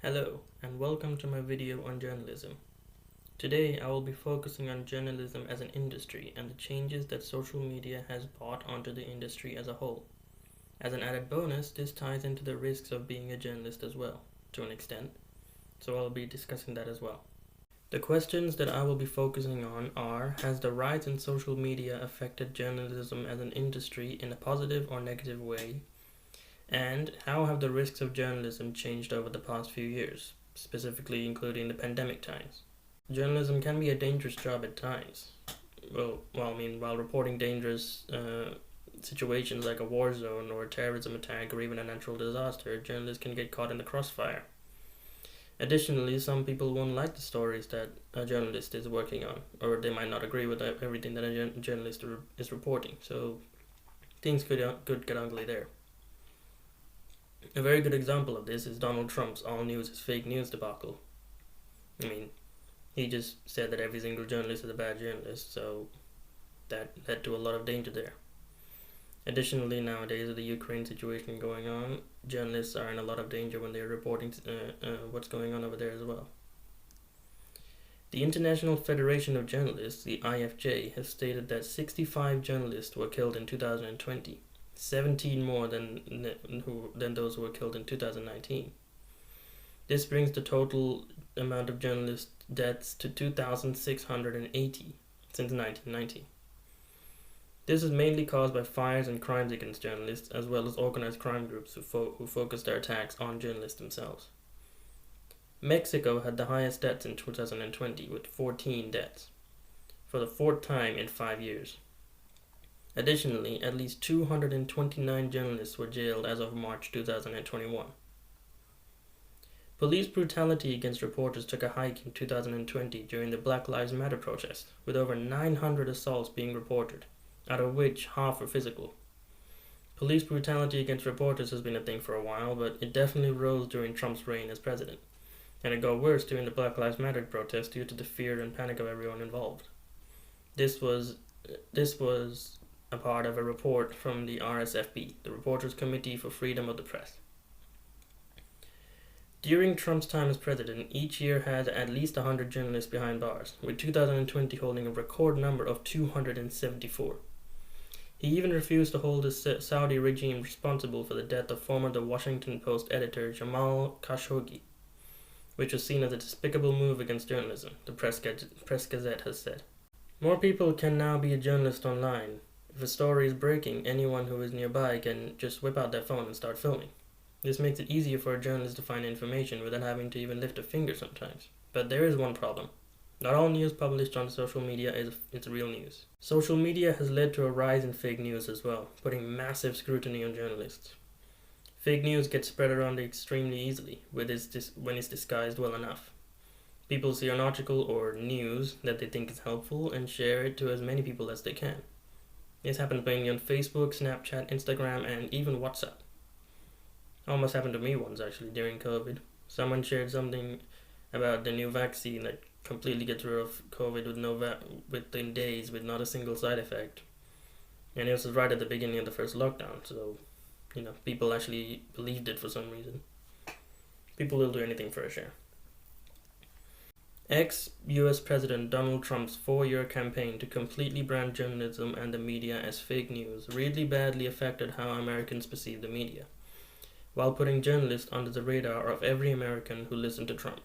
Hello, and welcome to my video on journalism. Today I will be focusing on journalism as an industry and the changes that social media has brought onto the industry as a whole. As an added bonus, this ties into the risks of being a journalist as well, to an extent, so I'll be discussing that as well. The questions that I will be focusing on are: has the rise in social media affected journalism as an industry in a positive or negative way? And how have the risks of journalism changed over the past few years, specifically including the pandemic times? Journalism can be a dangerous job at times. While reporting dangerous situations like a war zone or a terrorism attack or even a natural disaster, journalists can get caught in the crossfire. Additionally, some people won't like the stories that a journalist is working on, or they might not agree with everything that a journalist is reporting. So things could get ugly there. A very good example of this is Donald Trump's all news is fake news debacle. He just said that every single journalist is a bad journalist, so that led to a lot of danger there. Additionally, nowadays with the Ukraine situation going on, journalists are in a lot of danger when they're reporting what's going on over there as well. The International Federation of Journalists, the IFJ, has stated that 65 journalists were killed in 2020, 17 more than those who were killed in 2019. This brings the total amount of journalist deaths to 2,680 since 1990. This is mainly caused by fires and crimes against journalists, as well as organized crime groups who focus their attacks on journalists themselves. Mexico had the highest deaths in 2020 with 14 deaths, for the fourth time in 5 years. Additionally, at least 229 journalists were jailed as of March 2021. Police brutality against reporters took a hike in 2020 during the Black Lives Matter protest, with over 900 assaults being reported, out of which half were physical. Police brutality against reporters has been a thing for a while, but it definitely rose during Trump's reign as president, and it got worse during the Black Lives Matter protest due to the fear and panic of everyone involved. This was a part of a report from the RSFP, the Reporters Committee for Freedom of the Press. During Trump's time as president, each year had at least 100 journalists behind bars, with 2020 holding a record number of 274. He even refused to hold the Saudi regime responsible for the death of former The Washington Post editor Jamal Khashoggi, which was seen as a despicable move against journalism, the Press Gazette has said. More people can now be a journalist online. If a story is breaking, anyone who is nearby can just whip out their phone and start filming. This makes it easier for a journalist to find information without having to even lift a finger sometimes. But there is one problem. Not all news published on social media is real news. Social media has led to a rise in fake news as well, putting massive scrutiny on journalists. Fake news gets spread around extremely easily when it's disguised well enough. People see an article or news that they think is helpful and share it to as many people as they can. This happens mainly on Facebook, Snapchat, Instagram, and even WhatsApp. Almost happened to me once actually during COVID. Someone shared something about the new vaccine that completely gets rid of COVID within days with not a single side effect. And it was right at the beginning of the first lockdown, so people actually believed it for some reason. People will do anything for a share. Ex-US President Donald Trump's 4-year campaign to completely brand journalism and the media as fake news really badly affected how Americans perceive the media, while putting journalists under the radar of every American who listened to Trump.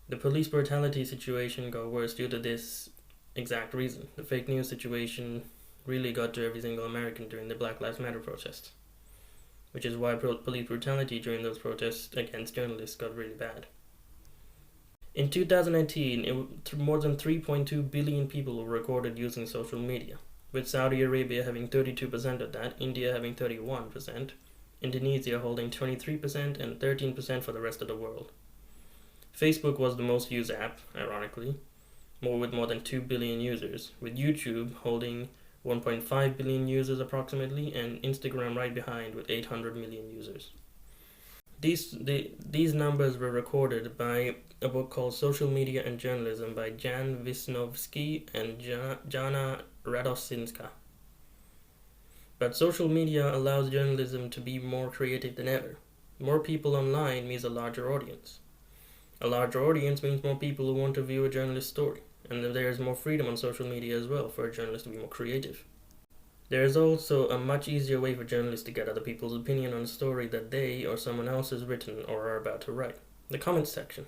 The police brutality situation got worse due to this exact reason. The fake news situation really got to every single American during the Black Lives Matter protests, which is why police brutality during those protests against journalists got really bad. In 2018, more than 3.2 billion people were recorded using social media, with Saudi Arabia having 32% of that, India having 31%, Indonesia holding 23%, and 13% for the rest of the world. Facebook was the most used app, ironically, with more than 2 billion users, with YouTube holding 1.5 billion users approximately, and Instagram right behind with 800 million users. These numbers were recorded by a book called Social Media and Journalism by Jan Wisnowski and Jana Radosinska. But social media allows journalism to be more creative than ever. More people online means a larger audience. A larger audience means more people who want to view a journalist's story, and there is more freedom on social media as well for a journalist to be more creative. There is also a much easier way for journalists to get other people's opinion on a story that they or someone else has written or are about to write: the comments section.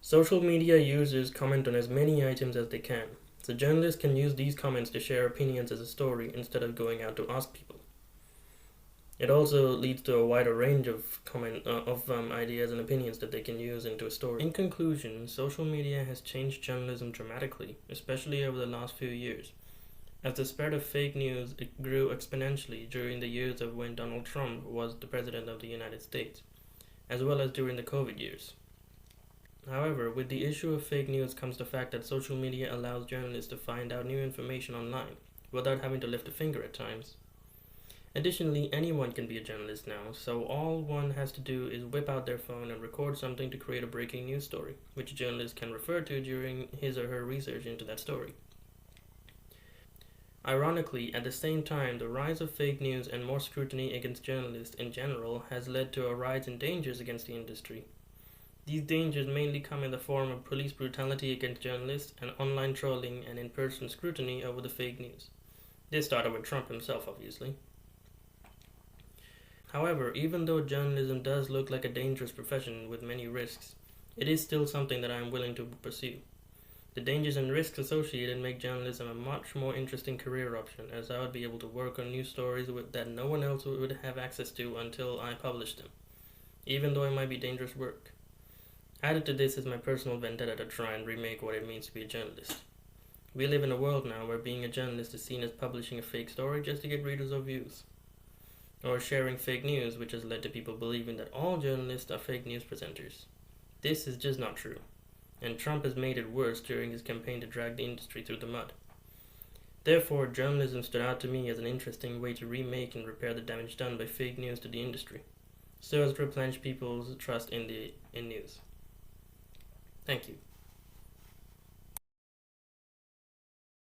Social media users comment on as many items as they can, so journalists can use these comments to share opinions as a story instead of going out to ask people. It also leads to a wider range of ideas and opinions that they can use into a story. In conclusion, social media has changed journalism dramatically, especially over the last few years. As the spread of fake news, it grew exponentially during the years of when Donald Trump was the President of the United States, as well as during the COVID years. However, with the issue of fake news comes the fact that social media allows journalists to find out new information online without having to lift a finger at times. Additionally, anyone can be a journalist now, so all one has to do is whip out their phone and record something to create a breaking news story, which a journalist can refer to during his or her research into that story. Ironically, at the same time, the rise of fake news and more scrutiny against journalists in general has led to a rise in dangers against the industry. These dangers mainly come in the form of police brutality against journalists and online trolling and in-person scrutiny over the fake news. This started with Trump himself, obviously. However, even though journalism does look like a dangerous profession with many risks, it is still something that I am willing to pursue. The dangers and risks associated make journalism a much more interesting career option, as I would be able to work on news stories that no one else would have access to until I published them, even though it might be dangerous work. Added to this is my personal vendetta to try and remake what it means to be a journalist. We live in a world now where being a journalist is seen as publishing a fake story just to get readers or views, or sharing fake news, which has led to people believing that all journalists are fake news presenters. This is just not true, and Trump has made it worse during his campaign to drag the industry through the mud. Therefore, journalism stood out to me as an interesting way to remake and repair the damage done by fake news to the industry, so as to replenish people's trust in news. Thank you.